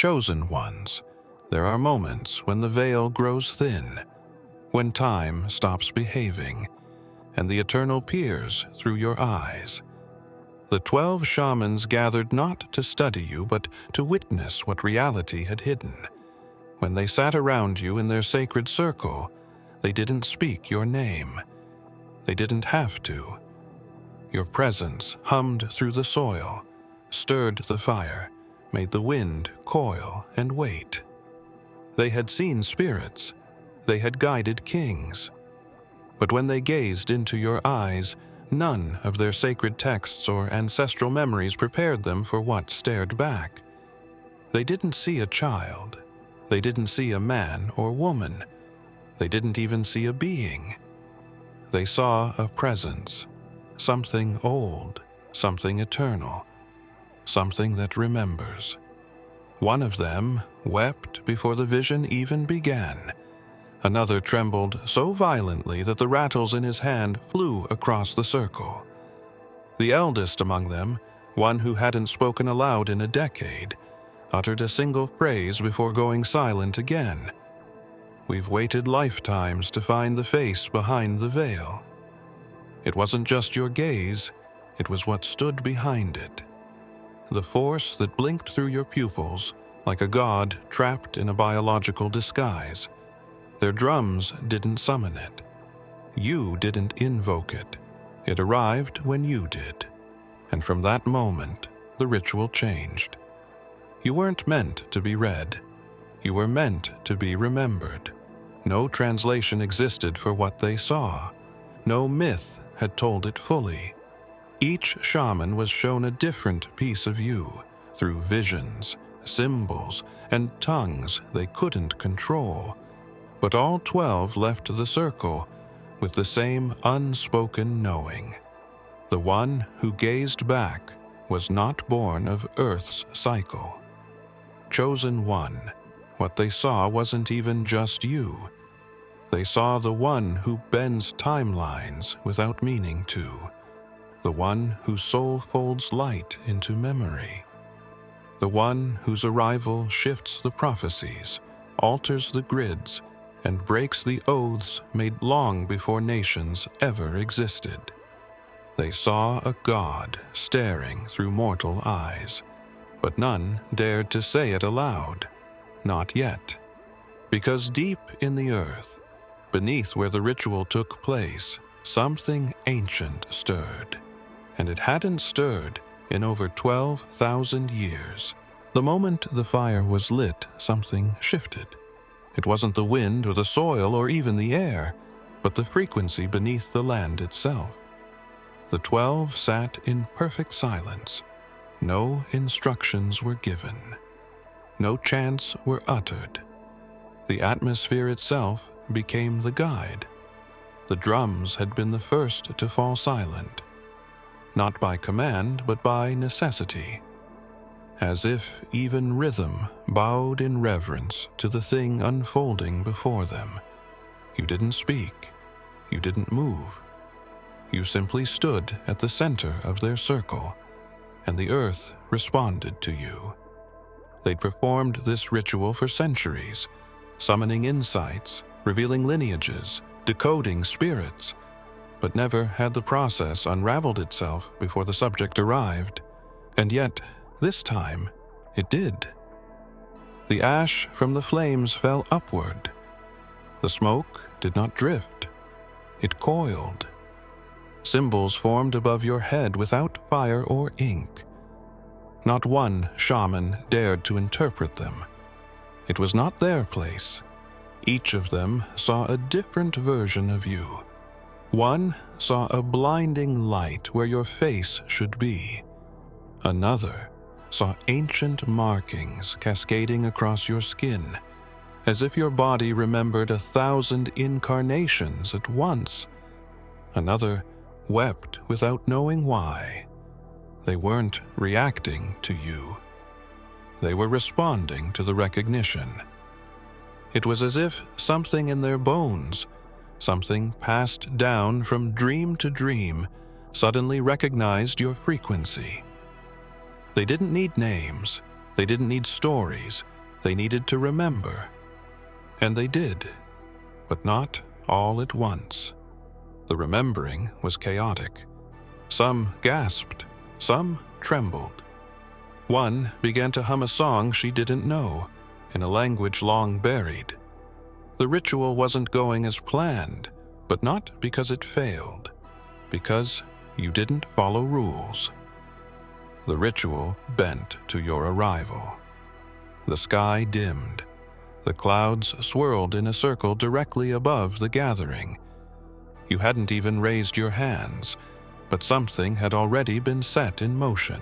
Chosen ones, there are moments when the veil grows thin, when time stops behaving, and the eternal peers through your eyes. The 12 shamans gathered not to study you, but to witness what reality had hidden. When they sat around you in their sacred circle, they didn't speak your name. They didn't have to. Your presence hummed through the soil, stirred the fire, made the wind coil and wait. They had seen spirits. They had guided kings. But when they gazed into your eyes, none of their sacred texts or ancestral memories prepared them for what stared back. They didn't see a child. They didn't see a man or woman. They didn't even see a being. They saw a presence, something old, something eternal, something that remembers. One of them wept before the vision even began. Another trembled so violently that the rattles in his hand flew across the circle. The eldest among them, one who hadn't spoken aloud in a decade, uttered a single phrase before going silent again. We've waited lifetimes to find the face behind the veil. It wasn't just your gaze, it was what stood behind it. The force that blinked through your pupils like a god trapped in a biological disguise. Their drums didn't summon it. You didn't invoke it. It arrived when you did. And from that moment, the ritual changed. You weren't meant to be read. You were meant to be remembered. No translation existed for what they saw. No myth had told it fully. Each shaman was shown a different piece of you through visions, symbols, and tongues they couldn't control. But all 12 left the circle with the same unspoken knowing. The one who gazed back was not born of Earth's cycle. Chosen one, what they saw wasn't even just you. They saw the one who bends timelines without meaning to, the one whose soul folds light into memory, the one whose arrival shifts the prophecies, alters the grids, and breaks the oaths made long before nations ever existed. They saw a god staring through mortal eyes, but none dared to say it aloud, not yet. Because deep in the earth, beneath where the ritual took place, something ancient stirred, and it hadn't stirred in over 12,000 years. The moment the fire was lit, something shifted. It wasn't the wind or the soil or even the air, but the frequency beneath the land itself. The 12 sat in perfect silence. No instructions were given. No chants were uttered. The atmosphere itself became the guide. The drums had been the first to fall silent, not by command, but by necessity. As if even rhythm bowed in reverence to the thing unfolding before them. You didn't speak. You didn't move. You simply stood at the center of their circle, and the earth responded to you. They'd performed this ritual for centuries, summoning insights, revealing lineages, decoding spirits, but never had the process unraveled itself before the subject arrived. And yet, this time, it did. The ash from the flames fell upward. The smoke did not drift. It coiled. Symbols formed above your head without fire or ink. Not one shaman dared to interpret them. It was not their place. Each of them saw a different version of you. One saw a blinding light where your face should be. Another saw ancient markings cascading across your skin, as if your body remembered 1,000 incarnations at once. Another wept without knowing why. They weren't reacting to you. They were responding to the recognition. It was as if something in their bones, something passed down from dream to dream, suddenly recognized your frequency. They didn't need names. They didn't need stories. They needed to remember. And they did, but not all at once. The remembering was chaotic. Some gasped, some trembled. One began to hum a song she didn't know, in a language long buried. The ritual wasn't going as planned, but not because it failed, because you didn't follow rules. The ritual bent to your arrival. The sky dimmed. The clouds swirled in a circle directly above the gathering. You hadn't even raised your hands, but something had already been set in motion.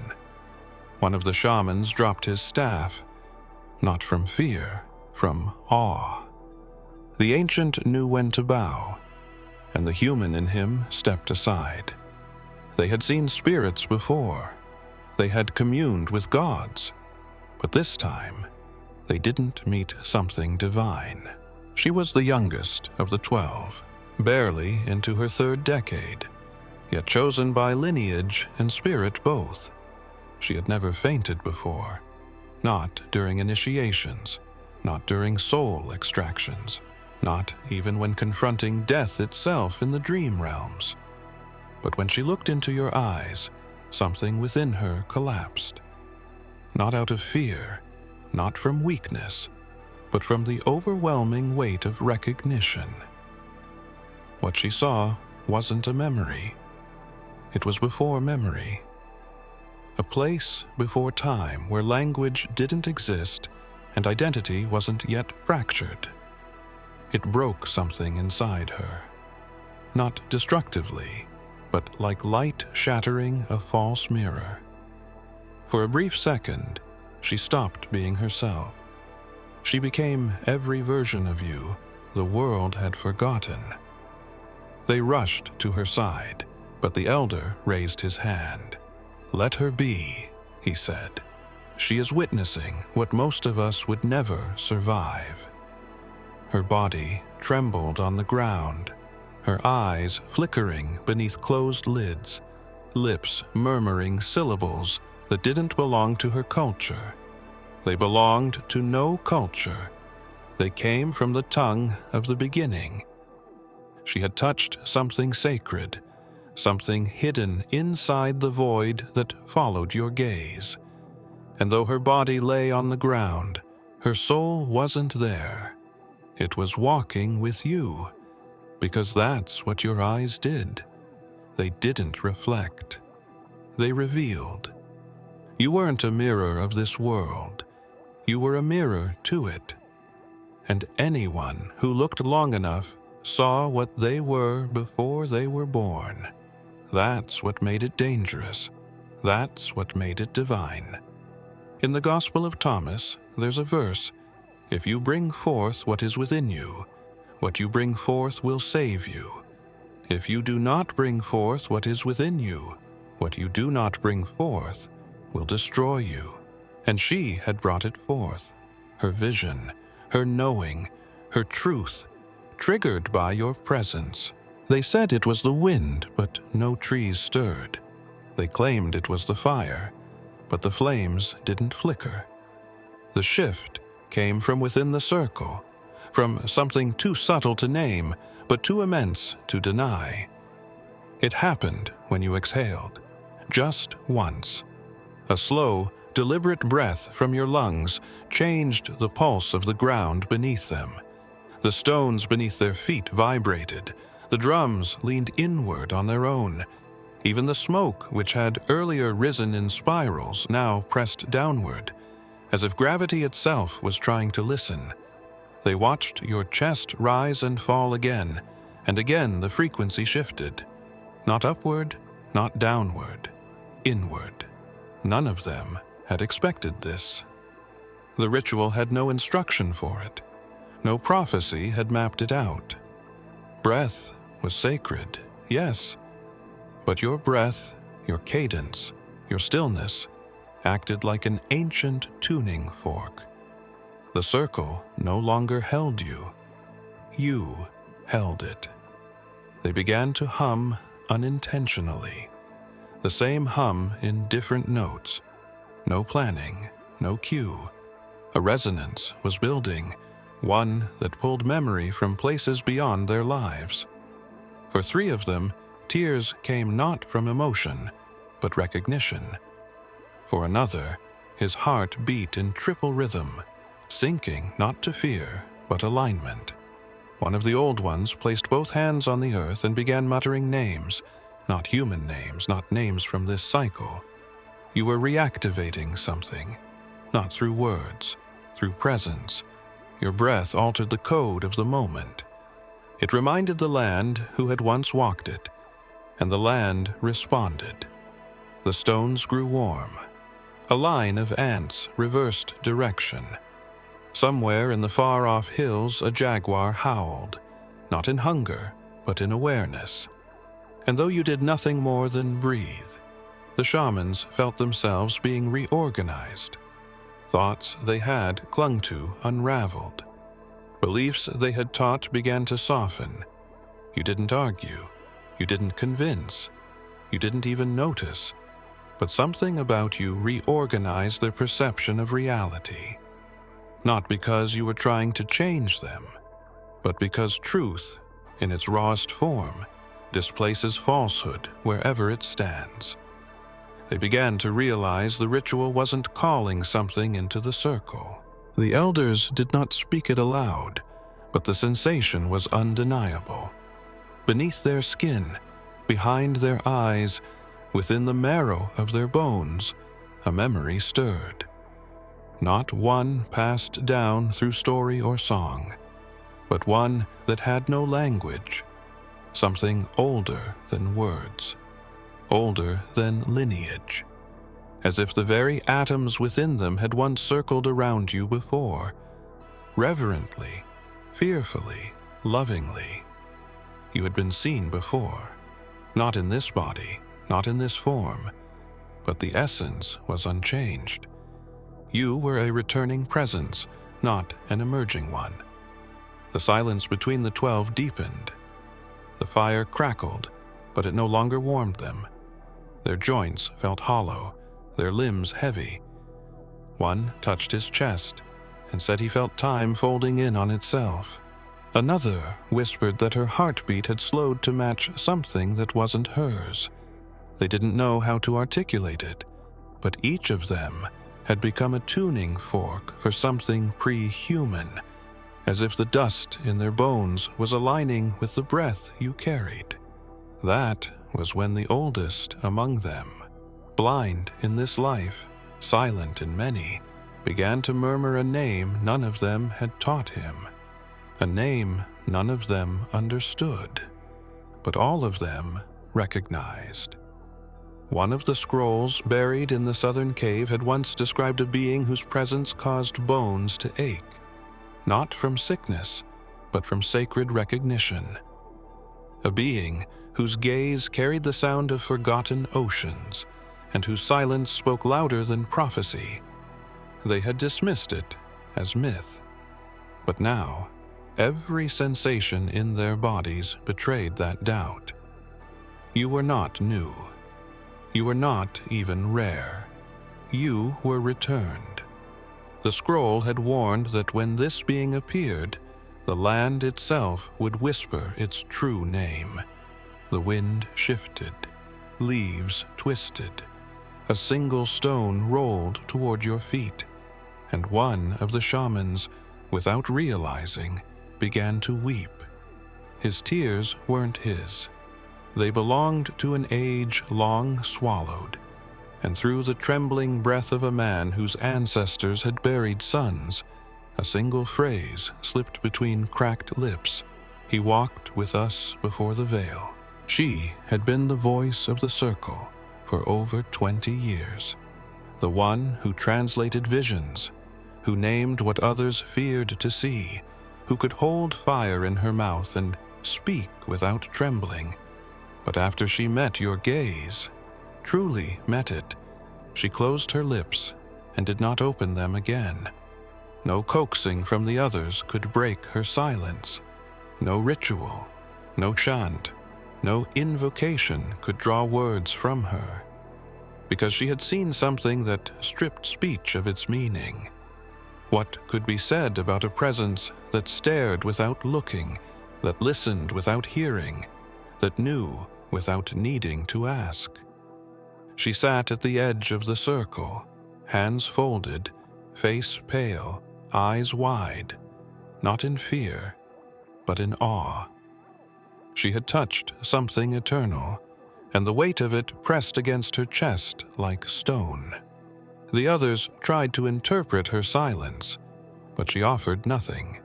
One of the shamans dropped his staff, not from fear, from awe. The ancient knew when to bow, and the human in him stepped aside. They had seen spirits before. They had communed with gods, but this time they didn't meet something divine. She was the youngest of the 12, barely into her 3rd decade, yet chosen by lineage and spirit both. She had never fainted before, not during initiations, not during soul extractions, not even when confronting death itself in the dream realms. But when she looked into your eyes, something within her collapsed. Not out of fear, not from weakness, but from the overwhelming weight of recognition. What she saw wasn't a memory. It was before memory. A place before time where language didn't exist and identity wasn't yet fractured. It broke something inside her. Not destructively, but like light shattering a false mirror. For a brief second, she stopped being herself. She became every version of you the world had forgotten. They rushed to her side, but the elder raised his hand. "Let her be," he said. "She is witnessing what most of us would never survive." Her body trembled on the ground, her eyes flickering beneath closed lids, lips murmuring syllables that didn't belong to her culture. They belonged to no culture. They came from the tongue of the beginning. She had touched something sacred, something hidden inside the void that followed your gaze. And though her body lay on the ground, her soul wasn't there. It was walking with you, because that's what your eyes did. They didn't reflect. They revealed. You weren't a mirror of this world. You were a mirror to it. And anyone who looked long enough saw what they were before they were born. That's what made it dangerous. That's what made it divine. In the Gospel of Thomas, there's a verse, "If you bring forth what is within you, what you bring forth will save you. If you do not bring forth what is within you, what you do not bring forth will destroy you." And she had brought it forth, her vision, her knowing, her truth, triggered by your presence. They said it was the wind, but no trees stirred. They claimed it was the fire, but the flames didn't flicker. The shift came from within the circle, from something too subtle to name, but too immense to deny. It happened when you exhaled, just once. A slow, deliberate breath from your lungs changed the pulse of the ground beneath them. The stones beneath their feet vibrated. The drums leaned inward on their own. Even the smoke, which had earlier risen in spirals, now pressed downward, as if gravity itself was trying to listen. They watched your chest rise and fall again, and again the frequency shifted. Not upward, not downward, inward. None of them had expected this. The ritual had no instruction for it. No prophecy had mapped it out. Breath was sacred, yes, but your breath, your cadence, your stillness acted like an ancient tuning fork. The circle no longer held you. You held it. They began to hum unintentionally, the same hum in different notes. No planning, no cue, A resonance was building, one that pulled memory from places beyond their lives. For 3 of them, tears came not from emotion, but recognition. For another, his heart beat in triple rhythm, sinking not to fear, but alignment. One of the old ones placed both hands on the earth and began muttering names, not human names, not names from this cycle. You were reactivating something, not through words, through presence. Your breath altered the code of the moment. It reminded the land who had once walked it, and the land responded. The stones grew warm. A line of ants reversed direction. Somewhere in the far-off hills, a jaguar howled, not in hunger, but in awareness. And though you did nothing more than breathe, the shamans felt themselves being reorganized. Thoughts they had clung to unraveled. Beliefs they had taught began to soften. You didn't argue. You didn't convince. You didn't even notice. But something about you reorganized their perception of reality. Not because you were trying to change them, but because truth, in its rawest form, displaces falsehood wherever it stands. They began to realize the ritual wasn't calling something into the circle. The elders did not speak it aloud, but the sensation was undeniable. Beneath their skin, behind their eyes, within the marrow of their bones, a memory stirred. Not one passed down through story or song, but one that had no language, something older than words, older than lineage, as if the very atoms within them had once circled around you before, reverently, fearfully, lovingly. You had been seen before, not in this body, not in this form, but the essence was unchanged. You were a returning presence, not an emerging one. The silence between the 12 deepened. The fire crackled, but it no longer warmed them. Their joints felt hollow, their limbs heavy. One touched his chest and said he felt time folding in on itself. Another whispered that her heartbeat had slowed to match something that wasn't hers. They didn't know how to articulate it, but each of them had become a tuning fork for something pre-human, as if the dust in their bones was aligning with the breath you carried. That was when the oldest among them, blind in this life, silent in many, began to murmur a name none of them had taught him, a name none of them understood, but all of them recognized. One of the scrolls buried in the southern cave had once described a being whose presence caused bones to ache, not from sickness, but from sacred recognition. A being whose gaze carried the sound of forgotten oceans, and whose silence spoke louder than prophecy. They had dismissed it as myth, but now every sensation in their bodies betrayed that doubt. You were not new. You were not even rare. You were returned. The scroll had warned that when this being appeared, the land itself would whisper its true name. The wind shifted, leaves twisted. A single stone rolled toward your feet, and one of the shamans, without realizing, began to weep. His tears weren't his. They belonged to an age long swallowed, and through the trembling breath of a man whose ancestors had buried sons, a single phrase slipped between cracked lips. He walked with us before the veil. She had been the voice of the circle for over 20 years, the one who translated visions, who named what others feared to see, who could hold fire in her mouth and speak without trembling. But after she met your gaze, truly met it, she closed her lips and did not open them again. No coaxing from the others could break her silence. No ritual, no chant, no invocation could draw words from her, because she had seen something that stripped speech of its meaning. What could be said about a presence that stared without looking, that listened without hearing, that knew without needing to ask? She sat at the edge of the circle, hands folded, face pale, eyes wide, not in fear, but in awe. She had touched something eternal, and the weight of it pressed against her chest like stone. The others tried to interpret her silence, but she offered nothing.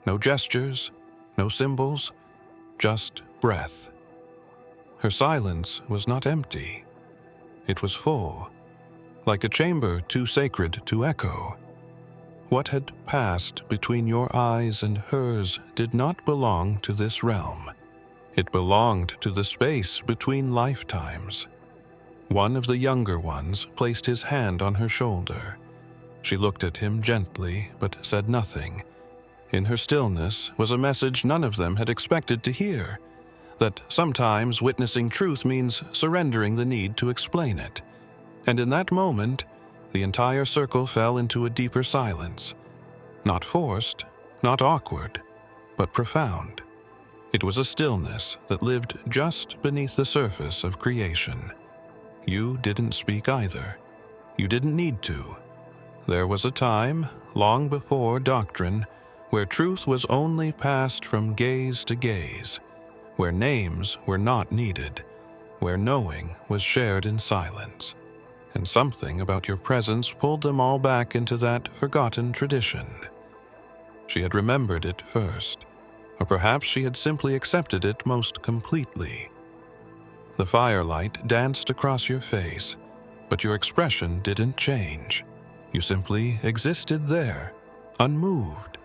No gestures, no symbols, just breath. Her silence was not empty. It was full, like a chamber too sacred to echo. What had passed between your eyes and hers did not belong to this realm. It belonged to the space between lifetimes. One of the younger ones placed his hand on her shoulder. She looked at him gently, but said nothing. In her stillness was a message none of them had expected to hear, that sometimes witnessing truth means surrendering the need to explain it. And in that moment, the entire circle fell into a deeper silence. Not forced, not awkward, but profound. It was a stillness that lived just beneath the surface of creation. You didn't speak either. You didn't need to. There was a time, long before doctrine, where truth was only passed from gaze to gaze, where names were not needed, where knowing was shared in silence. And something about your presence pulled them all back into that forgotten tradition. She had remembered it first, or perhaps she had simply accepted it most completely. The firelight danced across your face, but your expression didn't change. You simply existed there, unmoved,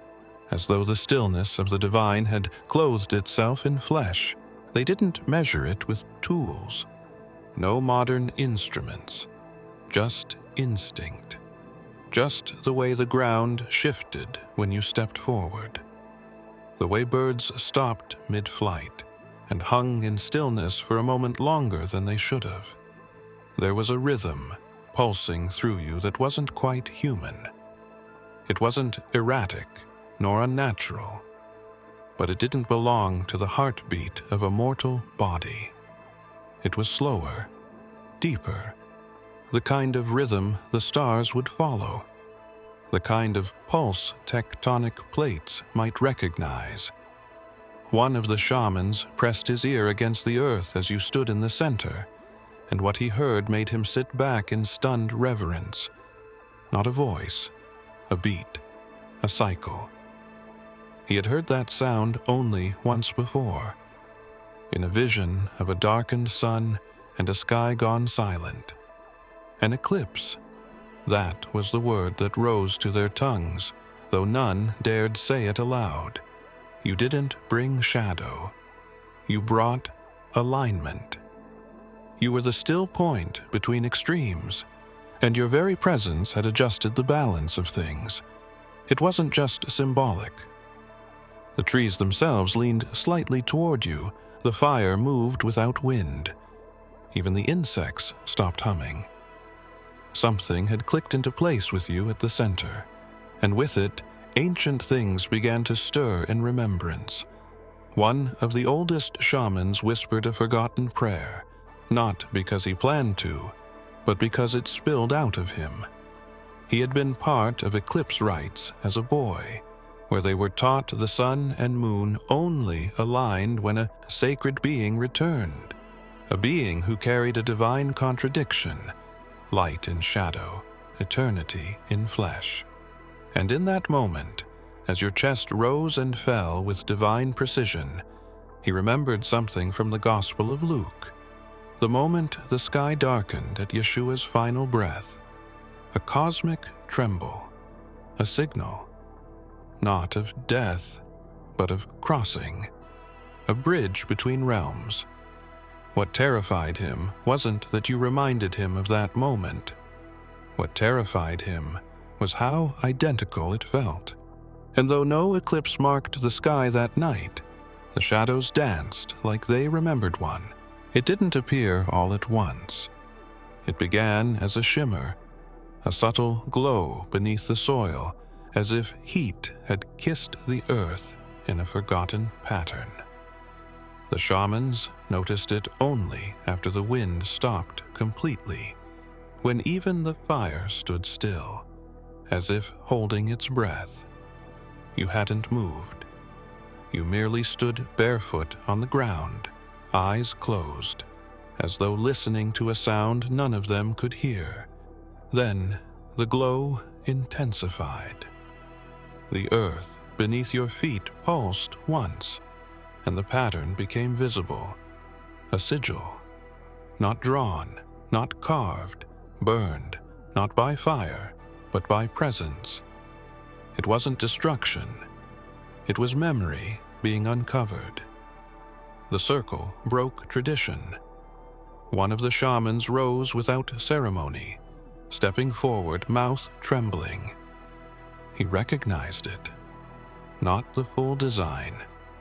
as though the stillness of the divine had clothed itself in flesh. They didn't measure it with tools. No modern instruments. Just instinct. Just the way the ground shifted when you stepped forward. The way birds stopped mid-flight and hung in stillness for a moment longer than they should have. There was a rhythm pulsing through you that wasn't quite human. It wasn't erratic nor unnatural, but it didn't belong to the heartbeat of a mortal body. It was slower, deeper, the kind of rhythm the stars would follow, the kind of pulse tectonic plates might recognize. One of the shamans pressed his ear against the earth as you stood in the center, and what he heard made him sit back in stunned reverence. Not a voice, a beat, a cycle. He had heard that sound only once before, in a vision of a darkened sun and a sky gone silent. An eclipse. That was the word that rose to their tongues, though none dared say it aloud. You didn't bring shadow. You brought alignment. You were the still point between extremes, and your very presence had adjusted the balance of things. It wasn't just symbolic. The trees themselves leaned slightly toward you. The fire moved without wind. Even the insects stopped humming. Something had clicked into place with you at the center, and with it, ancient things began to stir in remembrance. One of the oldest shamans whispered a forgotten prayer, not because he planned to, but because it spilled out of him. He had been part of eclipse rites as a boy, where they were taught the sun and moon only aligned when a sacred being returned, a being who carried a divine contradiction, light in shadow, eternity in flesh. And in that moment, as your chest rose and fell with divine precision, he remembered something from the Gospel of Luke. The moment the sky darkened at Yeshua's final breath, a cosmic tremble, a signal, not of death, but of crossing, a bridge between realms. What terrified him wasn't that you reminded him of that moment. What terrified him was how identical it felt. And though no eclipse marked the sky that night, the shadows danced like they remembered one. It didn't appear all at once. It began as a shimmer, a subtle glow beneath the soil, as if heat had kissed the earth in a forgotten pattern. The shamans noticed it only after the wind stopped completely, when even the fire stood still, as if holding its breath. You hadn't moved. You merely stood barefoot on the ground, eyes closed, as though listening to a sound none of them could hear. Then the glow intensified. The earth beneath your feet pulsed once, and the pattern became visible. A sigil, not drawn, not carved, burned, not by fire, but by presence. It wasn't destruction. It was memory being uncovered. The circle broke tradition. One of the shamans rose without ceremony, stepping forward, mouth trembling. He recognized it. Not the full design,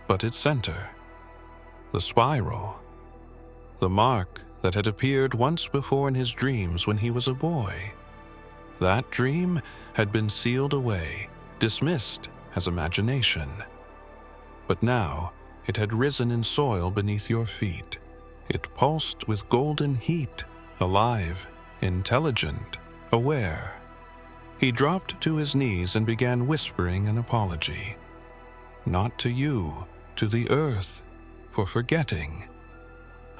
but its center. The spiral. The mark that had appeared once before in his dreams when he was a boy. That dream had been sealed away, dismissed as imagination. But now it had risen in soil beneath your feet. It pulsed with golden heat, alive, intelligent, aware. He dropped to his knees and began whispering an apology. Not to you, to the earth, for forgetting.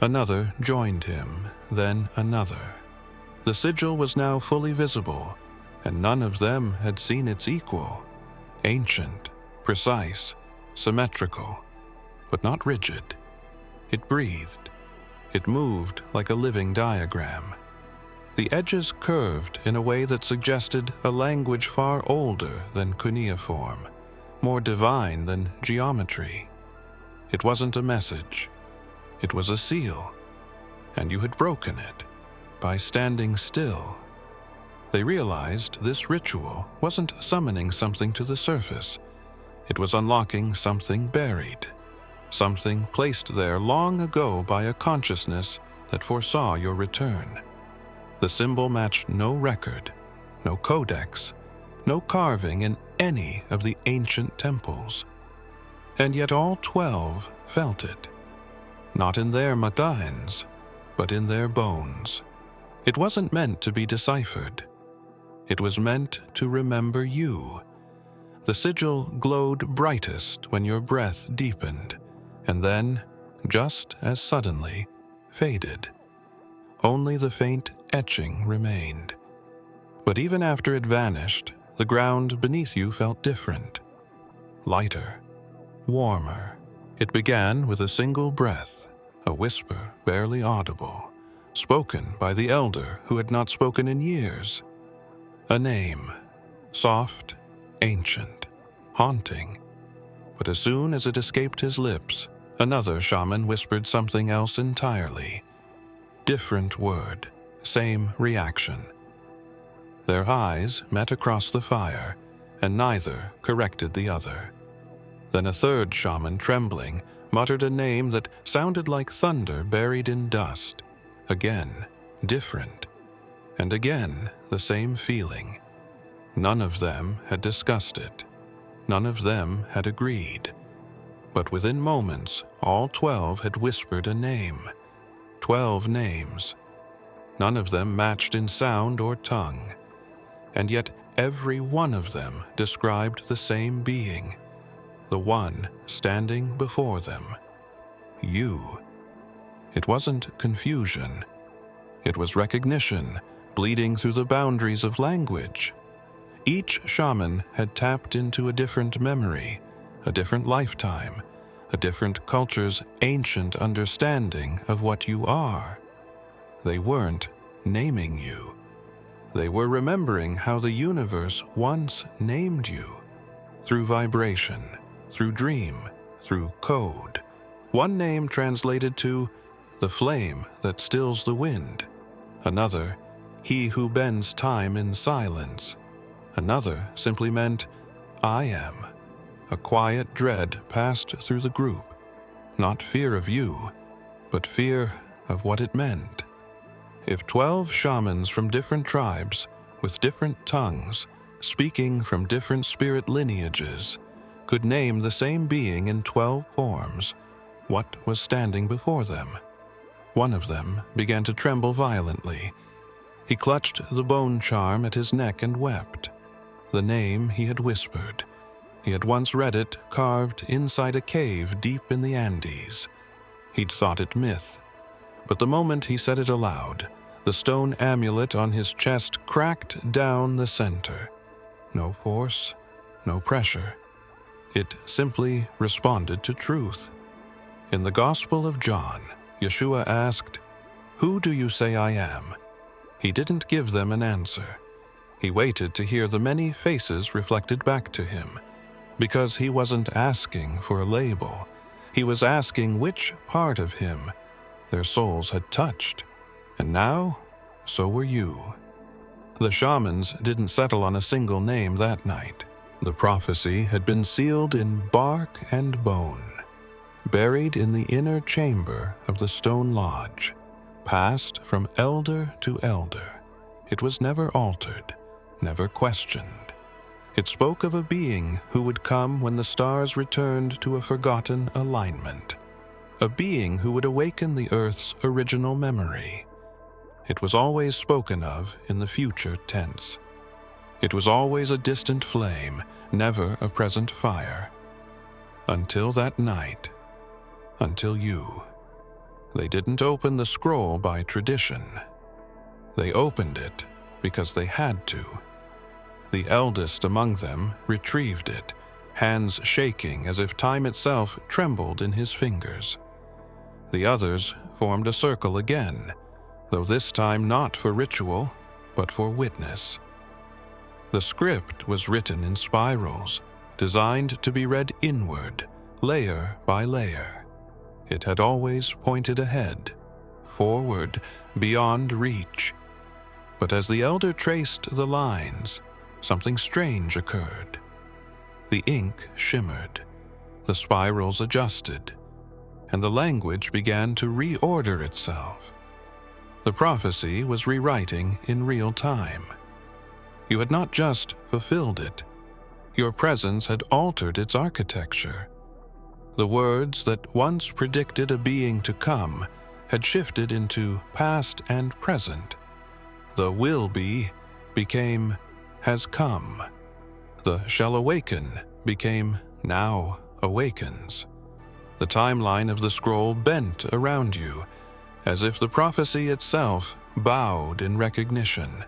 Another joined him, then another. The sigil was now fully visible, and none of them had seen its equal. Ancient, precise, symmetrical, but not rigid. It breathed. It moved like a living diagram. The edges curved in a way that suggested a language far older than cuneiform, more divine than geometry. It wasn't a message. It was a seal, and you had broken it by standing still. They realized this ritual wasn't summoning something to the surface. It was unlocking something buried, something placed there long ago by a consciousness that foresaw your return. The symbol matched no record, no codex, no carving in any of the ancient temples. And yet all 12 felt it, not in their mata'ens, but in their bones. It wasn't meant to be deciphered. It was meant to remember you. The sigil glowed brightest when your breath deepened, and then, just as suddenly, faded. Only the faint etching remained. But even after it vanished, the ground beneath you felt different. Lighter, warmer. It began with a single breath, a whisper barely audible, spoken by the elder who had not spoken in years. A name, soft, ancient, haunting. But as soon as it escaped his lips, another shaman whispered something else entirely. Different word, same reaction. Their eyes met across the fire, and neither corrected the other. Then a third shaman, trembling, muttered a name that sounded like thunder buried in dust. Again, different. And again, the same feeling. None of them had discussed it. None of them had agreed. But within moments, all 12 had whispered a name. 12 names. None of them matched in sound or tongue. And yet every one of them described the same being, the one standing before them. You. It wasn't confusion. It was recognition, bleeding through the boundaries of language. Each shaman had tapped into a different memory, a different lifetime, a different culture's ancient understanding of what you are. They weren't naming you. They were remembering how the universe once named you. Through vibration, through dream, through code. One name translated to the flame that stills the wind. Another, he who bends time in silence. Another simply meant, I am. A quiet dread passed through the group. Not fear of you, but fear of what it meant. If 12 shamans from different tribes, with different tongues, speaking from different spirit lineages, could name the same being in 12 forms, what was standing before them. One of them began to tremble violently. He clutched the bone charm at his neck and wept. The name he had whispered. He had once read it carved inside a cave deep in the Andes. He'd thought it myth, but the moment he said it aloud, the stone amulet on his chest cracked down the center. No force, no pressure. It simply responded to truth. In the Gospel of John, Yeshua asked, "Who do you say I am?" He didn't give them an answer. He waited to hear the many faces reflected back to him, because he wasn't asking for a label. He was asking which part of him their souls had touched. And now, so were you. The Shamans didn't settle on a single name that night. The prophecy had been sealed in bark and bone, buried in the inner chamber of the stone lodge, passed from elder to elder. It was never altered, never questioned. It spoke of a being who would come when the stars returned to a forgotten alignment, a being who would awaken the Earth's original memory. It was always spoken of in the future tense. It was always a distant flame, never a present fire. Until that night. Until you. They didn't open the scroll by tradition. They opened it because they had to. The eldest among them retrieved it, hands shaking as if time itself trembled in his fingers. The others formed a circle again, though this time not for ritual, but for witness. The script was written in spirals, designed to be read inward, layer by layer. It had always pointed ahead, forward, beyond reach. But as the elder traced the lines, something strange occurred. The ink shimmered, the spirals adjusted, and the language began to reorder itself. The prophecy was rewriting in real time. You had not just fulfilled it. Your presence had altered its architecture. The words that once predicted a being to come had shifted into past and present. The will be became has come. The shall awaken became now awakens. The timeline of the scroll bent around you, as if the prophecy itself bowed in recognition.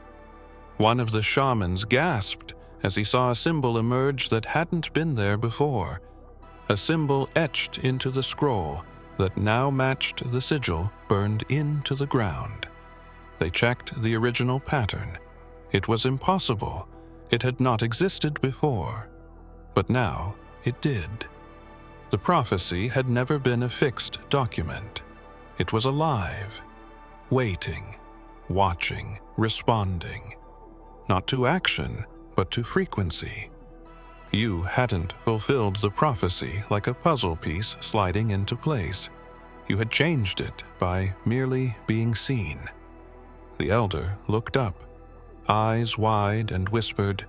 One of the shamans gasped as he saw a symbol emerge that hadn't been there before, a symbol etched into the scroll that now matched the sigil burned into the ground. They checked the original pattern. It was impossible. It had not existed before. But now it did. The prophecy had never been a fixed document. It was alive, waiting, watching, responding. Not to action, but to frequency. You hadn't fulfilled the prophecy like a puzzle piece sliding into place. You had changed it by merely being seen. The elder looked up, eyes wide, and whispered,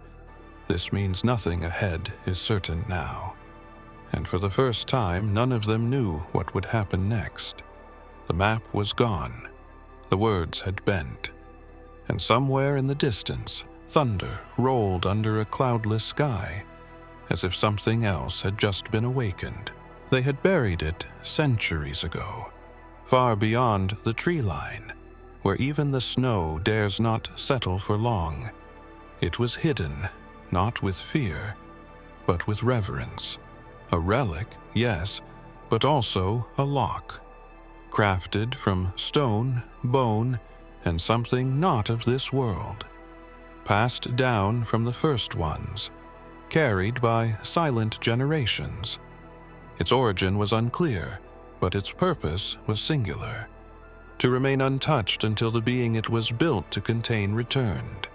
"This means nothing ahead is certain now." And for the first time, none of them knew what would happen next. The map was gone. The words had bent. And somewhere in the distance, thunder rolled under a cloudless sky, as if something else had just been awakened. They had buried it centuries ago, far beyond the tree line, where even the snow dares not settle for long. It was hidden, not with fear, but with reverence. A relic, yes, but also a lock, crafted from stone, bone, and something not of this world, passed down from the first ones, carried by silent generations. Its origin was unclear, but its purpose was singular: to remain untouched until the being it was built to contain returned.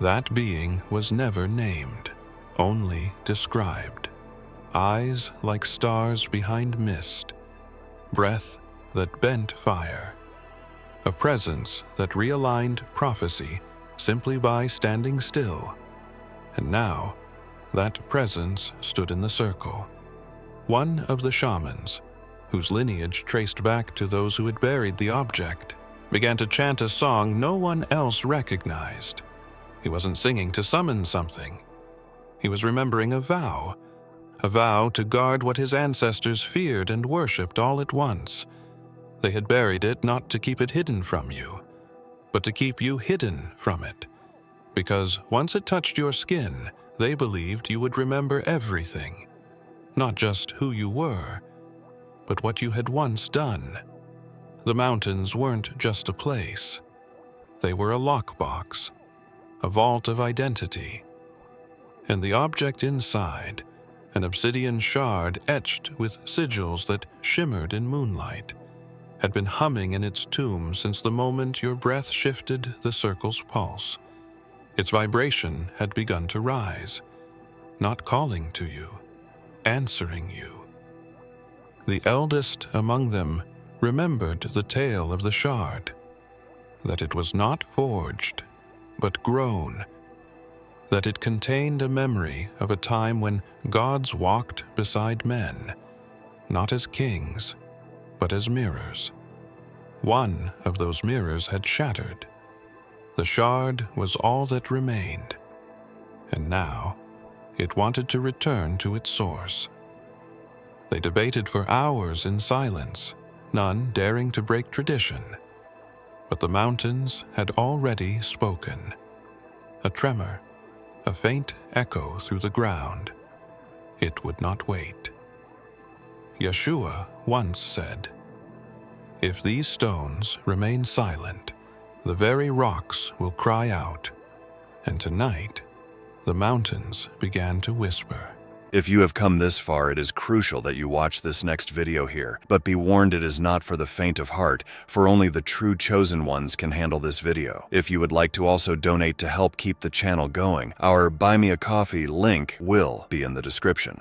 That being was never named, only described. Eyes like stars behind mist, breath that bent fire, a presence that realigned prophecy simply by standing still, And now, that presence stood in the circle. One of the shamans, whose lineage traced back to those who had buried the object, began to chant a song no one else recognized. He wasn't singing to summon something. He was remembering a vow to guard what his ancestors feared and worshipped all at once. They had buried it not to keep it hidden from you, but to keep you hidden from it. Because once it touched your skin, they believed you would remember everything. Not just who you were, but what you had once done. The mountains weren't just a place. They were a lockbox, a vault of identity. And the object inside, an obsidian shard etched with sigils that shimmered in moonlight, had been humming in its tomb since the moment your breath shifted the circle's pulse. Its vibration had begun to rise, not calling to you, answering you. The eldest among them remembered the tale of the shard, that it was not forged, but grown, that it contained a memory of a time when gods walked beside men, not as kings, but as mirrors. One of those mirrors had shattered. The shard was all that remained, and now it wanted to return to its source. They debated for hours in silence, none daring to break tradition. But the mountains had already spoken. A tremor, a faint echo through the ground. It would not wait. Yeshua once said, "If these stones remain silent, the very rocks will cry out." And tonight, the mountains began to whisper. If you have come this far, it is crucial that you watch this next video here. But be warned, it is not for the faint of heart, for only the true chosen ones can handle this video. If you would like to also donate to help keep the channel going, our Buy Me a Coffee link will be in the description.